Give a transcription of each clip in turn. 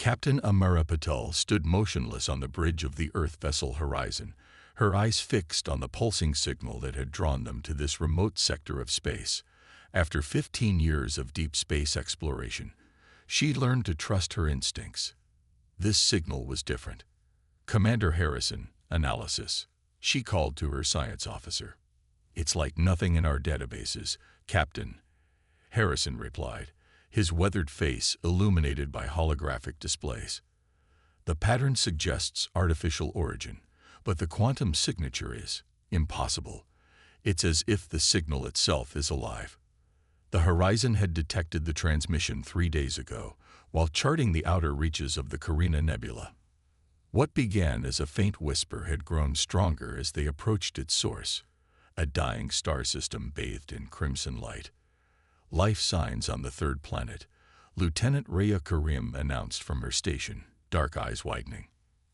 Captain Amara Patel stood motionless on the bridge of the Earth vessel Horizon, her eyes fixed on the pulsing signal that had drawn them to this remote sector of space. After 15 years of deep space exploration, she learned to trust her instincts. This signal was different. "Commander Harrison, analysis," she called to her science officer. "It's like nothing in our databases, Captain," Harrison replied, his weathered face illuminated by holographic displays. "The pattern suggests artificial origin, but the quantum signature is impossible. It's as if the signal itself is alive." The Horizon had detected the transmission 3 days ago, while charting the outer reaches of the Carina Nebula. What began as a faint whisper had grown stronger as they approached its source, a dying star system bathed in crimson light. "Life signs on the third planet," Lieutenant Rhea Karim announced from her station, dark eyes widening.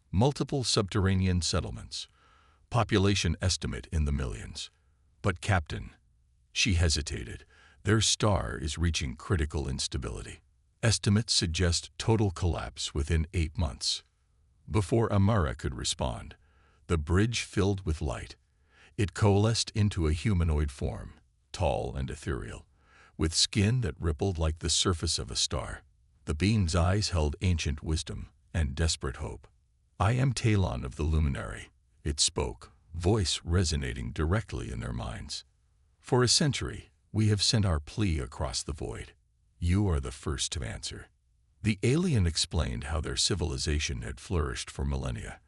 "Multiple subterranean settlements. Population estimate in the millions. But Captain," she hesitated, "their star is reaching critical instability. Estimates suggest total collapse within 8 months." Before Amara could respond, the bridge filled with light. It coalesced into a humanoid form, tall and ethereal, with skin that rippled like the surface of a star. The being's eyes held ancient wisdom and desperate hope. "I am Talon of the Luminary," it spoke, voice resonating directly in their minds. "For a century, we have sent our plea across the void. You are the first to answer." The alien explained how their civilization had flourished for millennia,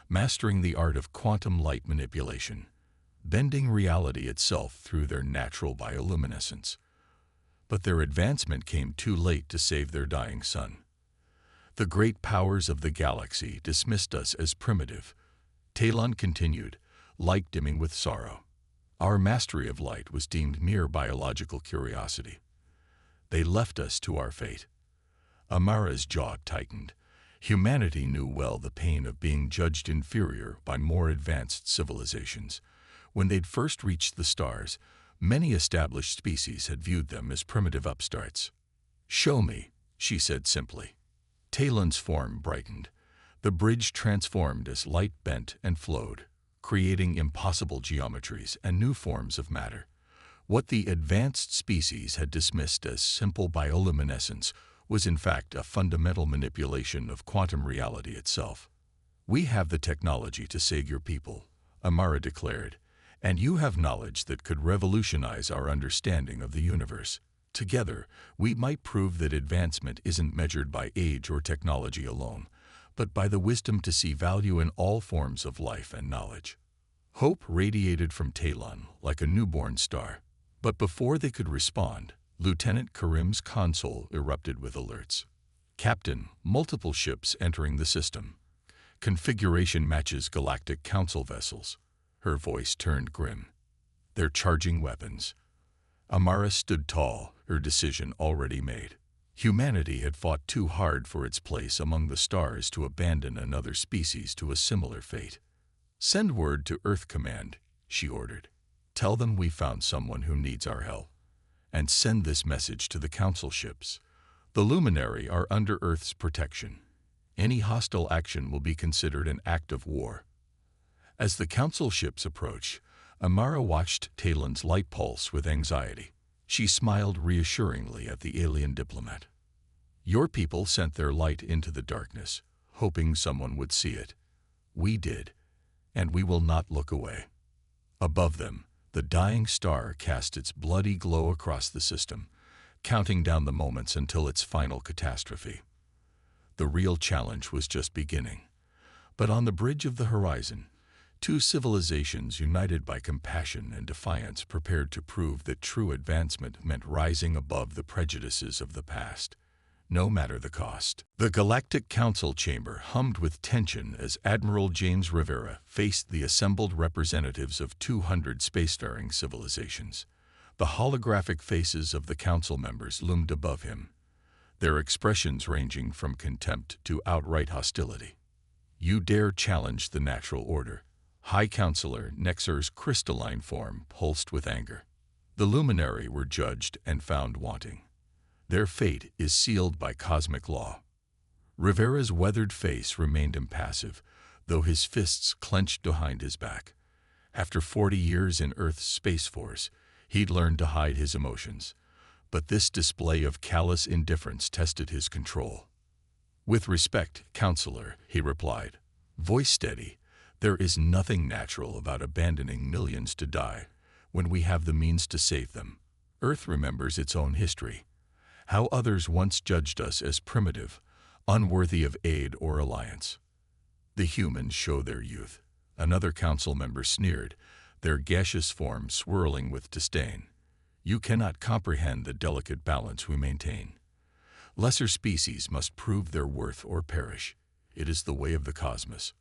mastering the art of quantum light manipulation, bending reality itself through their natural bioluminescence. But their advancement came too late to save their dying sun. "The great powers of the galaxy dismissed us as primitive," Talon continued, light dimming with sorrow. "Our mastery of light was deemed mere biological curiosity. They left us to our fate." Amara's jaw tightened. Humanity knew well the pain of being judged inferior by more advanced civilizations. When they'd first reached the stars, many established species had viewed them as primitive upstarts. "Show me," she said simply. Talon's form brightened. The bridge transformed as light bent and flowed, creating impossible geometries and new forms of matter. What the advanced species had dismissed as simple bioluminescence was in fact a fundamental manipulation of quantum reality itself. "We have the technology to save your people," Amara declared, "and you have knowledge that could revolutionize our understanding of the universe. Together, we might prove that advancement isn't measured by age or technology alone, but by the wisdom to see value in all forms of life and knowledge." Hope radiated from Talon like a newborn star. But before they could respond, Lieutenant Karim's console erupted with alerts. "Captain, multiple ships entering the system. Configuration matches Galactic Council vessels." Her voice turned grim. "They're charging weapons." Amara stood tall, her decision already made. Humanity had fought too hard for its place among the stars to abandon another species to a similar fate. "Send word to Earth Command," she ordered. "Tell them we found someone who needs our help. And send this message to the Council ships. The Luminary are under Earth's protection. Any hostile action will be considered an act of war." As the Council ships approached, Amara watched Talon's light pulse with anxiety. She smiled reassuringly at the alien diplomat. "Your people sent their light into the darkness, hoping someone would see it. We did, and we will not look away." Above them, the dying star cast its bloody glow across the system, counting down the moments until its final catastrophe. The real challenge was just beginning. But on the bridge of the Horizon, two civilizations united by compassion and defiance prepared to prove that true advancement meant rising above the prejudices of the past, no matter the cost. The Galactic Council chamber hummed with tension as Admiral James Rivera faced the assembled representatives of 200 spacefaring civilizations. The holographic faces of the council members loomed above him, their expressions ranging from contempt to outright hostility. "You dare challenge the natural order?" High Counselor Nexer's crystalline form pulsed with anger. The Luminary were judged and found wanting. Their fate is sealed by cosmic law. Rivera's weathered face remained impassive, though his fists clenched behind his back. After 40 years in Earth's Space Force, he'd learned to hide his emotions. But this display of callous indifference tested his control. "With respect, Counselor," he replied, voice steady, "there is nothing natural about abandoning millions to die when we have the means to save them. Earth remembers its own history, how others once judged us as primitive, unworthy of aid or alliance. The humans show their youth." Another council member sneered, their gaseous form swirling with disdain. "You cannot comprehend the delicate balance we maintain. Lesser species must prove their worth or perish. It is the way of the cosmos."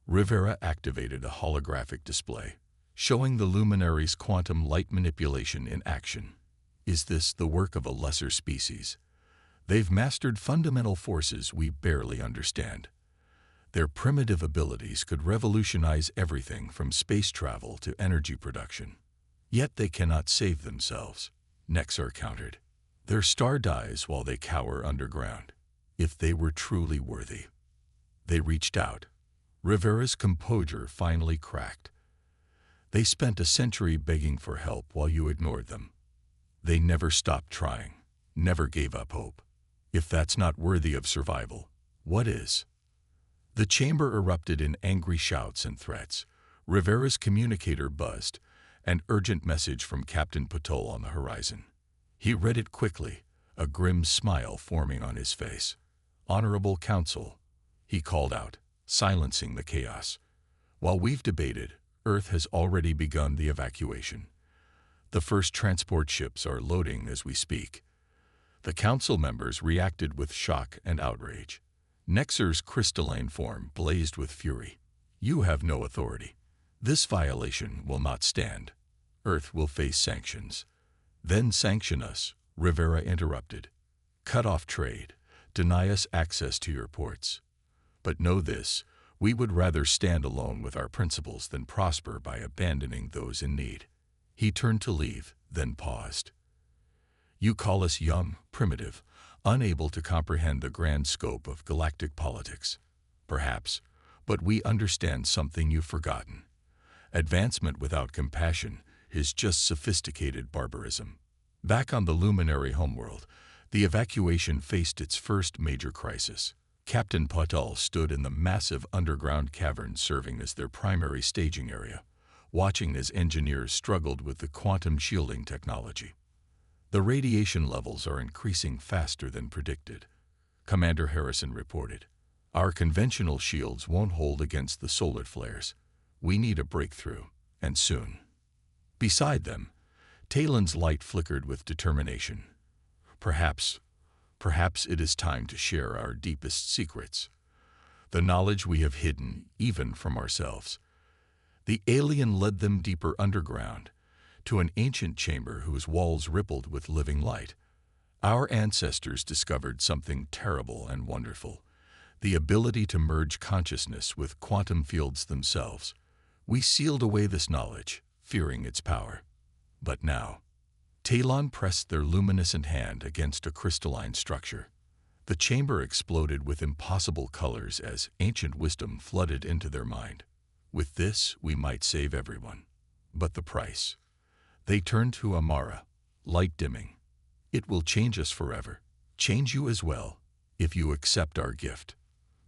Rivera activated a holographic display, showing the luminary's quantum light manipulation in action. "Is this the work of a lesser species? They've mastered fundamental forces we barely understand. Their primitive abilities could revolutionize everything from space travel to energy production. Yet they cannot save themselves," Nexar countered. "Their star dies while they cower underground. If they were truly worthy." They reached out. Rivera's composure finally cracked. "They spent a century begging for help while you ignored them. They never stopped trying, never gave up hope. If that's not worthy of survival, what is?" The chamber erupted in angry shouts and threats. Rivera's communicator buzzed, an urgent message from Captain Patol on the horizon. He read it quickly, a grim smile forming on his face. "Honorable Council," he called out, silencing the chaos. "While we've debated, Earth has already begun the evacuation. The first transport ships are loading as we speak." The council members reacted with shock and outrage. Nexar's crystalline form blazed with fury. "You have no authority. This violation will not stand. Earth will face sanctions." "Then sanction us," Rivera interrupted. "Cut off trade, deny us access to your ports. But know this, we would rather stand alone with our principles than prosper by abandoning those in need." He turned to leave, then paused. "You call us young, primitive, unable to comprehend the grand scope of galactic politics. Perhaps, but we understand something you've forgotten. Advancement without compassion is just sophisticated barbarism." Back on the luminary homeworld, the evacuation faced its first major crisis. Captain Patol stood in the massive underground cavern serving as their primary staging area, watching as engineers struggled with the quantum shielding technology. "The radiation levels are increasing faster than predicted," Commander Harrison reported. "Our conventional shields won't hold against the solar flares. We need a breakthrough, and soon." Beside them, Talon's light flickered with determination. Perhaps it is time to share our deepest secrets. The knowledge we have hidden, even from ourselves." The alien led them deeper underground, to an ancient chamber whose walls rippled with living light. "Our ancestors discovered something terrible and wonderful, the ability to merge consciousness with quantum fields themselves. We sealed away this knowledge, fearing its power. But now..." Talon pressed their luminescent hand against a crystalline structure. The chamber exploded with impossible colors as ancient wisdom flooded into their mind. "With this, we might save everyone. But the price..." They turned to Amara, light dimming. "It will change us forever. Change you as well, if you accept our gift."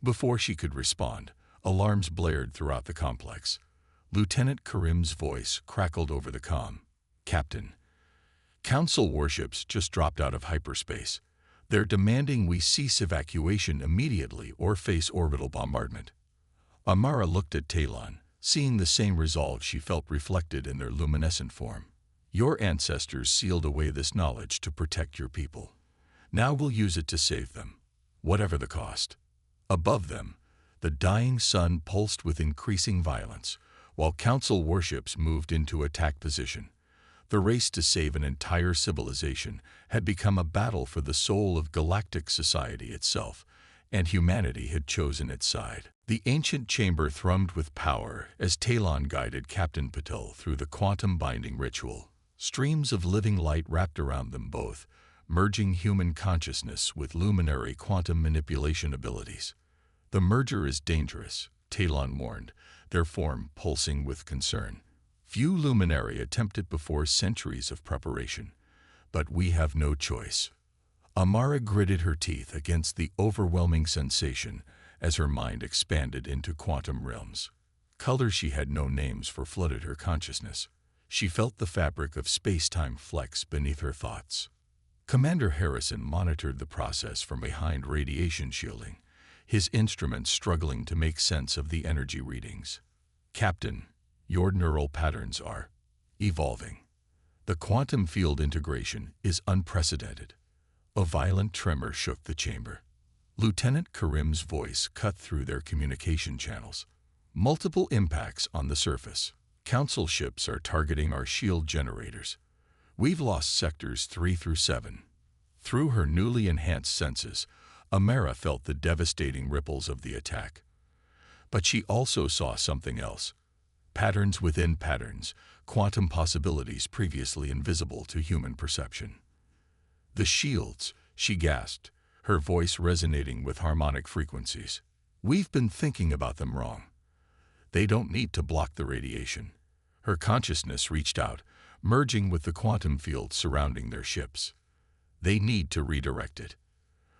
Before she could respond, alarms blared throughout the complex. Lieutenant Karim's voice crackled over the comm. "Captain, Council warships just dropped out of hyperspace. They're demanding we cease evacuation immediately or face orbital bombardment." Amara looked at Talon, seeing the same resolve she felt reflected in their luminescent form. "Your ancestors sealed away this knowledge to protect your people. Now we'll use it to save them, whatever the cost." Above them, the dying sun pulsed with increasing violence, while Council warships moved into attack position. The race to save an entire civilization had become a battle for the soul of galactic society itself, and humanity had chosen its side. The ancient chamber thrummed with power as Talon guided Captain Patel through the quantum binding ritual. Streams of living light wrapped around them both, merging human consciousness with luminary quantum manipulation abilities. The merger is dangerous, Talon warned, their form pulsing with concern. Few luminary attempt it before centuries of preparation, but we have no choice. Amara gritted her teeth against the overwhelming sensation as her mind expanded into quantum realms. Colors she had no names for flooded her consciousness. She felt the fabric of space-time flex beneath her thoughts. Commander Harrison monitored the process from behind radiation shielding, his instruments struggling to make sense of the energy readings. "Captain, your neural patterns are evolving. The quantum field integration is unprecedented." A violent tremor shook the chamber. Lieutenant Karim's voice cut through their communication channels. "Multiple impacts on the surface. Council ships are targeting our shield generators. We've lost sectors 3 through 7. Through her newly enhanced senses, Amara felt the devastating ripples of the attack. But she also saw something else. Patterns within patterns, quantum possibilities previously invisible to human perception. "The shields," she gasped, her voice resonating with harmonic frequencies. "We've been thinking about them wrong. They don't need to block the radiation." Her consciousness reached out, merging with the quantum field surrounding their ships. They need to redirect it.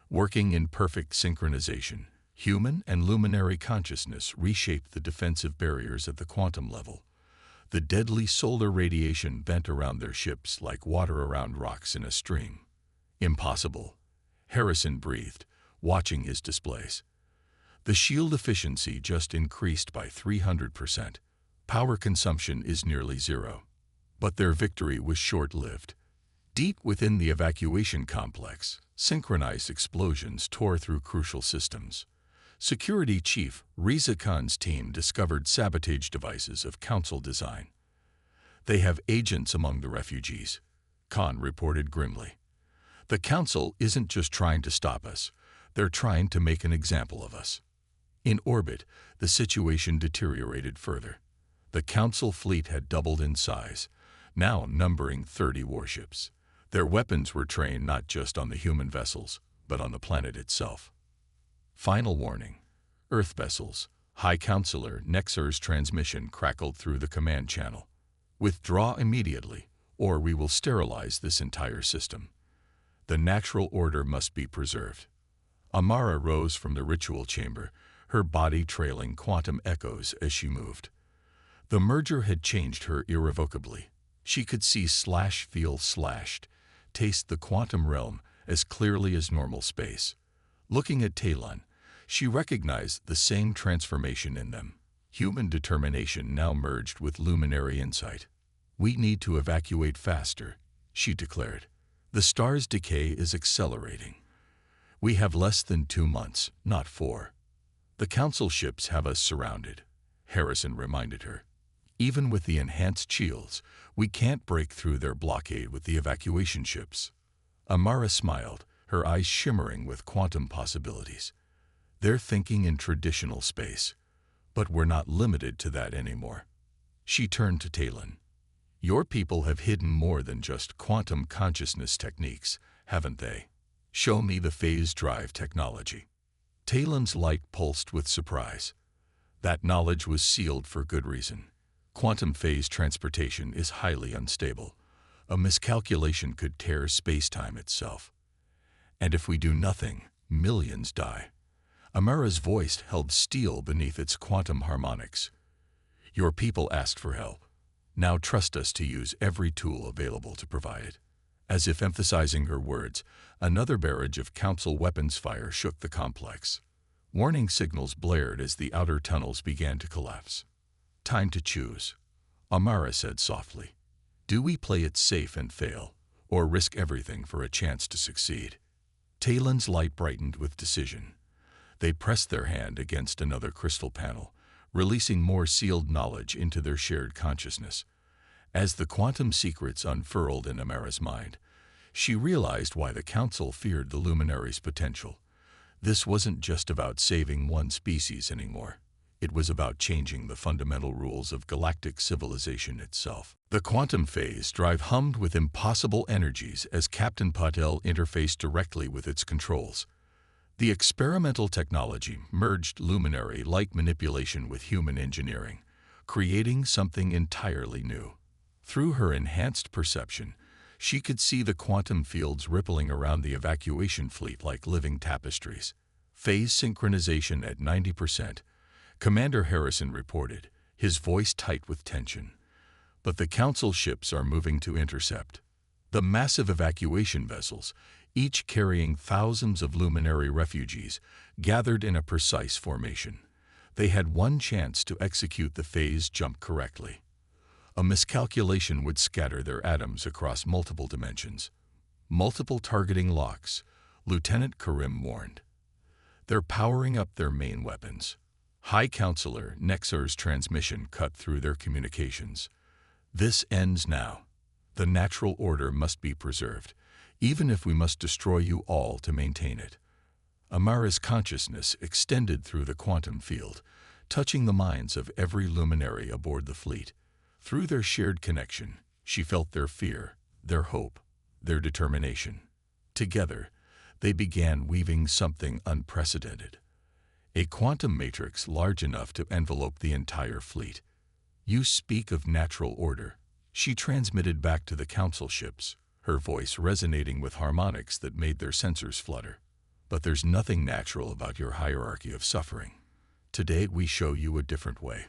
Working in perfect synchronization, human and luminary consciousness reshaped the defensive barriers at the quantum level. The deadly solar radiation bent around their ships like water around rocks in a stream. "Impossible," Harrison breathed, watching his displays. "The shield efficiency just increased by 300%. Power consumption is nearly zero." But their victory was short-lived. Deep within the evacuation complex, synchronized explosions tore through crucial systems. Security Chief Riza Khan's team discovered sabotage devices of Council design. "They have agents among the refugees," Khan reported grimly. "The Council isn't just trying to stop us, they're trying to make an example of us." In orbit, the situation deteriorated further. The Council fleet had doubled in size, now numbering 30 warships. Their weapons were trained not just on the human vessels, but on the planet itself. Final warning. Earth vessels. High Counselor Nexar's transmission crackled through the command channel. "Withdraw immediately, or we will sterilize this entire system. The natural order must be preserved." Amara rose from the ritual chamber, her body trailing quantum echoes as she moved. The merger had changed her irrevocably. She could see slash feel slashed, taste the quantum realm as clearly as normal space. Looking at Talon, she recognized the same transformation in them. Human determination now merged with luminary insight. "We need to evacuate faster," she declared. "The star's decay is accelerating. We have less than 2 months, not 4. "The Council ships have us surrounded," Harrison reminded her. "Even with the enhanced shields, we can't break through their blockade with the evacuation ships." Amara smiled, her eyes shimmering with quantum possibilities. "They're thinking in traditional space, but we're not limited to that anymore." She turned to Talon. "Your people have hidden more than just quantum consciousness techniques, haven't they? Show me the phase drive technology." Talon's light pulsed with surprise. That knowledge was sealed for good reason. Quantum phase transportation is highly unstable. A miscalculation could tear space-time itself. "And if we do nothing, millions die." Amara's voice held steel beneath its quantum harmonics. "Your people asked for help. Now trust us to use every tool available to provide it." As if emphasizing her words, another barrage of Council weapons fire shook the complex. Warning signals blared as the outer tunnels began to collapse. "Time to choose," Amara said softly. "Do we play it safe and fail, or risk everything for a chance to succeed?" Talon's light brightened with decision. They pressed their hand against another crystal panel, releasing more sealed knowledge into their shared consciousness. As the quantum secrets unfurled in Amara's mind, she realized why the Council feared the Luminary's potential. This wasn't just about saving one species anymore. It was about changing the fundamental rules of galactic civilization itself. The quantum phase drive hummed with impossible energies as Captain Patel interfaced directly with its controls. The experimental technology merged luminary-like manipulation with human engineering, creating something entirely new. Through her enhanced perception, she could see the quantum fields rippling around the evacuation fleet like living tapestries. Phase synchronization at 90%, Commander Harrison reported, his voice tight with tension. But the Council ships are moving to intercept. The massive evacuation vessels, each carrying thousands of luminary refugees, gathered in a precise formation. They had one chance to execute the phase jump correctly. A miscalculation would scatter their atoms across multiple dimensions. Multiple targeting locks, Lieutenant Karim warned. They're powering up their main weapons. High Counselor Nexar's transmission cut through their communications. This ends now. The natural order must be preserved, even if we must destroy you all to maintain it. Amara's consciousness extended through the quantum field, touching the minds of every luminary aboard the fleet. Through their shared connection, she felt their fear, their hope, their determination. Together, they began weaving something unprecedented. A quantum matrix large enough to envelope the entire fleet. You speak of natural order, she transmitted back to the Council ships, her voice resonating with harmonics that made their sensors flutter. But there's nothing natural about your hierarchy of suffering. Today we show you a different way.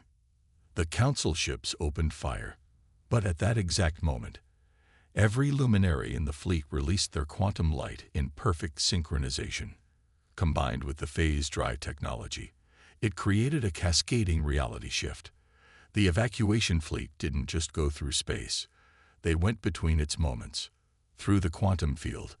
The Council ships opened fire, but at that exact moment, every luminary in the fleet released their quantum light in perfect synchronization. Combined with the phase drive technology, it created a cascading reality shift. The evacuation fleet didn't just go through space. They went between its moments. Through the quantum field,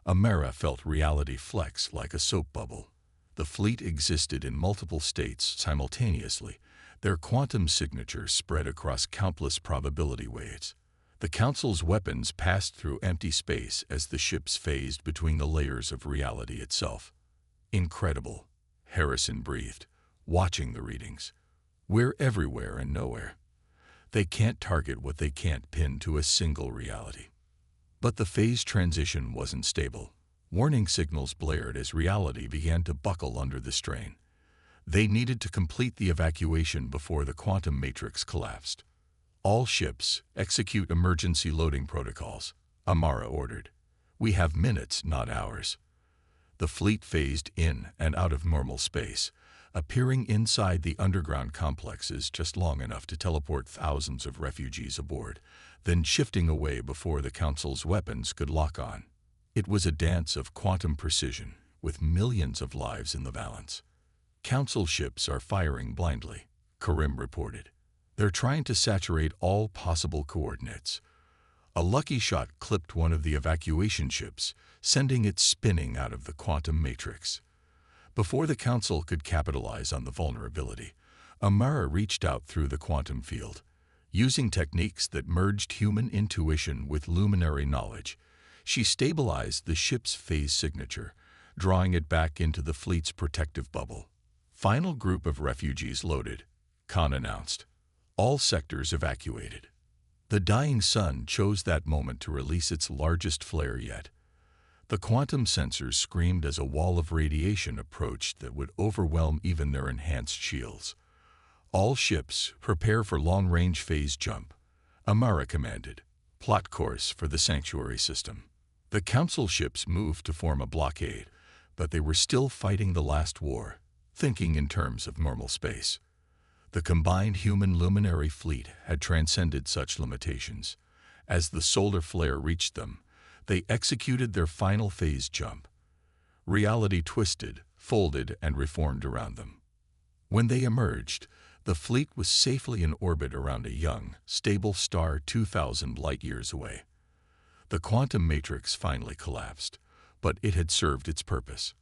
Amara felt reality flex like a soap bubble. The fleet existed in multiple states simultaneously, their quantum signatures spread across countless probability waves. The Council's weapons passed through empty space as the ships phased between the layers of reality itself. Incredible, Harrison breathed, watching the readings. We're everywhere and nowhere. They can't target what they can't pin to a single reality. But the phase transition wasn't stable. Warning signals blared as reality began to buckle under the strain. They needed to complete the evacuation before the quantum matrix collapsed. All ships, execute emergency loading protocols, Amara ordered. We have minutes, not hours. The fleet phased in and out of normal space, appearing inside the underground complexes just long enough to teleport thousands of refugees aboard, then shifting away before the Council's weapons could lock on. It was a dance of quantum precision, with millions of lives in the balance. Council ships are firing blindly, Karim reported. They're trying to saturate all possible coordinates. A lucky shot clipped one of the evacuation ships, sending it spinning out of the quantum matrix. Before the Council could capitalize on the vulnerability, Amara reached out through the quantum field. Using techniques that merged human intuition with luminary knowledge, she stabilized the ship's phase signature, drawing it back into the fleet's protective bubble. Final group of refugees loaded, Khan announced. All sectors evacuated. The dying sun chose that moment to release its largest flare yet. The quantum sensors screamed as a wall of radiation approached that would overwhelm even their enhanced shields. All ships, prepare for long-range phase jump, Amara commanded. Plot course for the sanctuary system. The Council ships moved to form a blockade, but they were still fighting the last war, thinking in terms of normal space. The combined human luminary fleet had transcended such limitations. As the solar flare reached them, they executed their final phase jump. Reality twisted, folded, and reformed around them. When they emerged, the fleet was safely in orbit around a young, stable star 2,000 light-years away. The quantum matrix finally collapsed, but it had served its purpose.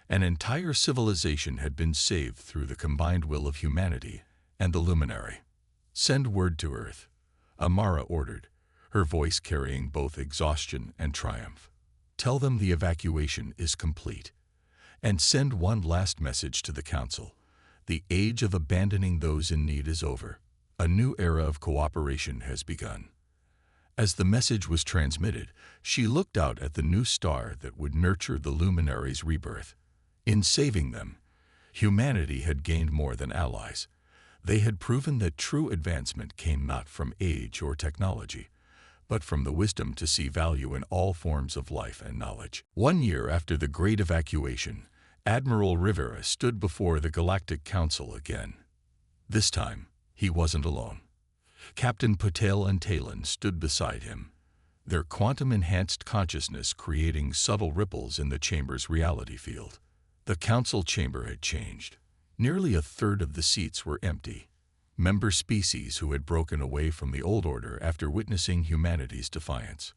An entire civilization had been saved through the combined will of humanity and the luminary. Send word to Earth, Amara ordered, her voice carrying both exhaustion and triumph. Tell them the evacuation is complete. And send one last message to the Council. The age of abandoning those in need is over. A new era of cooperation has begun. As the message was transmitted, she looked out at the new star that would nurture the luminaries' rebirth. In saving them, humanity had gained more than allies. They had proven that true advancement came not from age or technology, but from the wisdom to see value in all forms of life and knowledge. 1 year after the Great Evacuation, Admiral Rivera stood before the Galactic Council again. This time, he wasn't alone. Captain Patel and Talon stood beside him, their quantum-enhanced consciousness creating subtle ripples in the chamber's reality field. The council chamber had changed. Nearly a third of the seats were empty. Member species who had broken away from the old order after witnessing humanity's defiance.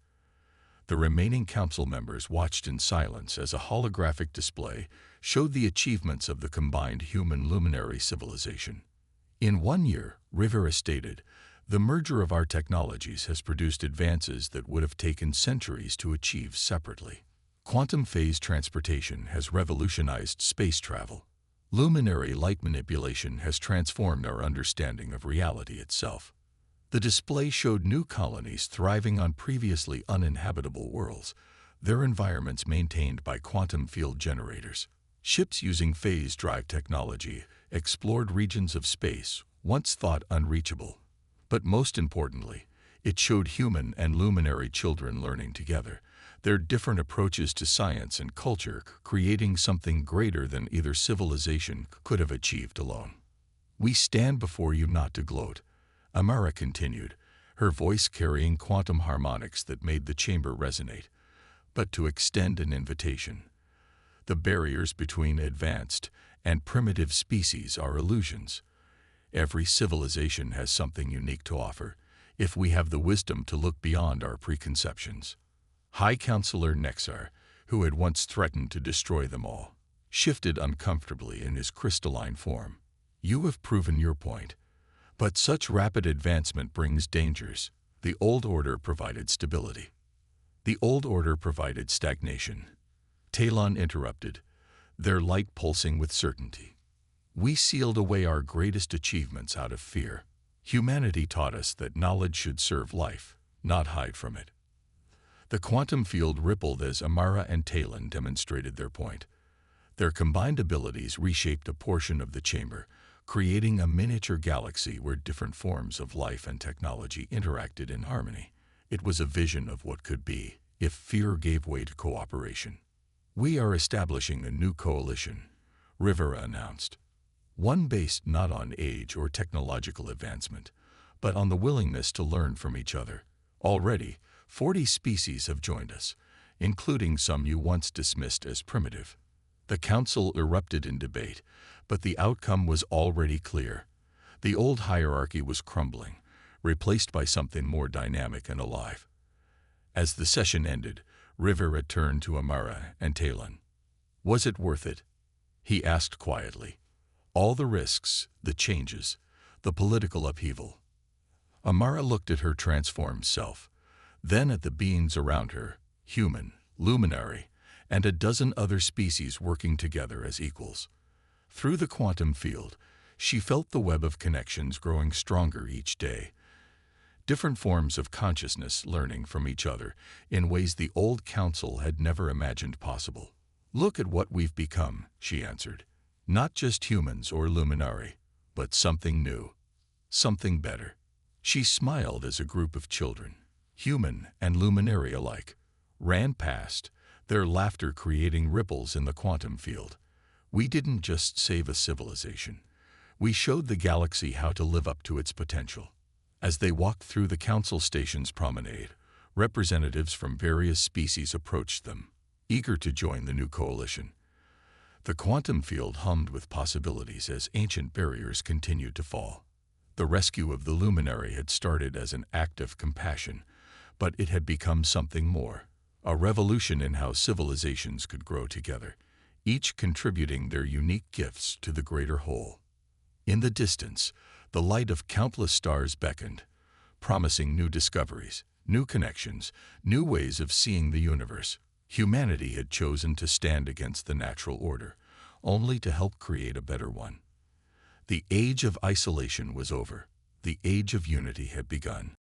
The remaining council members watched in silence as a holographic display showed the achievements of the combined human luminary civilization. In 1 year, Rivera stated, the merger of our technologies has produced advances that would have taken centuries to achieve separately. Quantum phase transportation has revolutionized space travel. Luminary light manipulation has transformed our understanding of reality itself. The display showed new colonies thriving on previously uninhabitable worlds, their environments maintained by quantum field generators. Ships using phase drive technology explored regions of space once thought unreachable. But most importantly, it showed human and luminary children learning together, their different approaches to science and culture creating something greater than either civilization could have achieved alone. We stand before you not to gloat, Amara continued, her voice carrying quantum harmonics that made the chamber resonate, but to extend an invitation. The barriers between advanced and primitive species are illusions. Every civilization has something unique to offer, if we have the wisdom to look beyond our preconceptions. High Counselor Nexar, who had once threatened to destroy them all, shifted uncomfortably in his crystalline form. You have proven your point, but such rapid advancement brings dangers. The old order provided stability. The old order provided stagnation. Talon interrupted, their light pulsing with certainty. We sealed away our greatest achievements out of fear. Humanity taught us that knowledge should serve life, not hide from it. The quantum field rippled as Amara and Talon demonstrated their point. Their combined abilities reshaped a portion of the chamber, creating a miniature galaxy where different forms of life and technology interacted in harmony. It was a vision of what could be, if fear gave way to cooperation. We are establishing a new coalition, Rivera announced. One based not on age or technological advancement, but on the willingness to learn from each other. Already, 40 species have joined us, including some you once dismissed as primitive. The council erupted in debate, but the outcome was already clear. The old hierarchy was crumbling, replaced by something more dynamic and alive. As the session ended, Rivera turned to Amara and Talon. Was it worth it? He asked quietly. All the risks, the changes, the political upheaval. Amara looked at her transformed self, then at the beings around her, human, luminary, and a dozen other species working together as equals. Through the quantum field, she felt the web of connections growing stronger each day. Different forms of consciousness learning from each other in ways the old council had never imagined possible. Look at what we've become, she answered. Not just humans or luminary, but something new, something better. She smiled as a group of children, human and luminary alike, ran past, their laughter creating ripples in the quantum field. We didn't just save a civilization. We showed the galaxy how to live up to its potential. As they walked through the council station's promenade, representatives from various species approached them, eager to join the new coalition. The quantum field hummed with possibilities as ancient barriers continued to fall. The rescue of the luminary had started as an act of compassion, but it had become something more, a revolution in how civilizations could grow together, each contributing their unique gifts to the greater whole. In the distance, the light of countless stars beckoned, promising new discoveries, new connections, new ways of seeing the universe. Humanity had chosen to stand against the natural order, only to help create a better one. The age of isolation was over. The age of unity had begun.